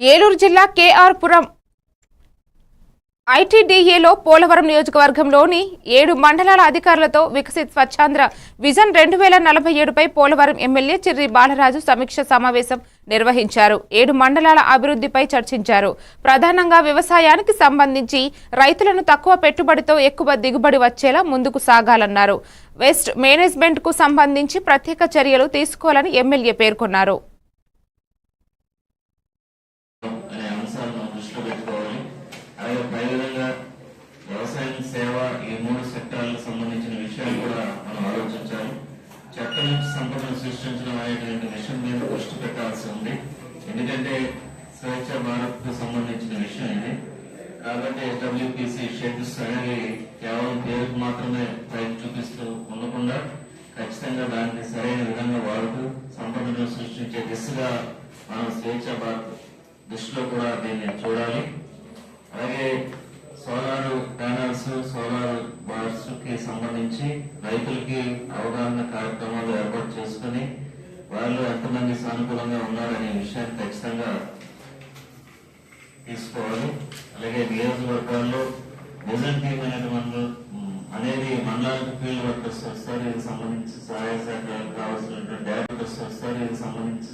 ఏలూరు జిల్లా కేఆర్ పురం ఐటీడీఏలో పోలవరం నియోజకవర్గంలోని 7 మండలాల అధికారులతో వికసిత్ స్వచ్ఛాంధ్ర విజన్ 2047పై పోలవరం ఎమ్మెల్యే చిర్రి బాలరాజు సమీక్ష సమావేశం నిర్వహించారు. 7 మండలాల అభివృద్ధిపై చర్చించారు. ప్రధానంగా వ్యవసాయానికి సంబంధించి రైతులను తక్కువ పెట్టుబడితో ఎక్కువ దిగుబడి వచ్చేలా ముందుకు సాగాలన్నారు. వేస్ట్ మేనేజ్మెంట్ కు సంబంధించి ప్రత్యేక చర్యలు తీసుకోవాలని ఎమ్మెల్యే పేర్కొన్నారు. వ్యవసాయం, సేవ ఈ 3 సెక్టార్లకు సంబంధించిన విషయాలు కూడా మనం ఆలోచించాలి. చట్టం నుంచి సంపదను సృష్టించడం అనేటువంటి విషయం మీద దృష్టి పెట్టాల్సి ఉంది. ఎందుకంటే స్వేచ్ఛ భారత్ కు సంబంధించిన విషయం ఇది. కాబట్టి ఎస్డబ్ల్యూపీసీ షెడ్స్ అనేది కేవలం పేరుకు మాత్రమే పైకి చూపిస్తూ ఉండకుండా ఖచ్చితంగా దాన్ని సరైన విధంగా వాడుతూ సంపదను సృష్టించే దిశగా మనం స్వేచ్ఛ భారత్ దృష్టిలో కూడా దీన్ని చూడాలి. అలాగే సోలార్ ప్యానల్స్, సోలార్ బార్స్ కి సంబంధించి రైతులకి అవగాహన కార్యక్రమాలు ఏర్పాటు చేసుకుని వాళ్ళు ఎంతమంది సానుకూలంగా ఉన్నారనే విషయాన్ని ఖచ్చితంగా తీసుకోవాలి. అలాగే నియోజకవర్గాల్లో విజన్ టీమ్ అనేది మండలాలకు ఫీల్డ్ వర్కర్స్ వస్తారు. ఇది సంబంధించి సహాయ శాఖలకు కావాల్సినటువంటి డైరెక్టర్స్ వస్తారు. ఇది సంబంధించి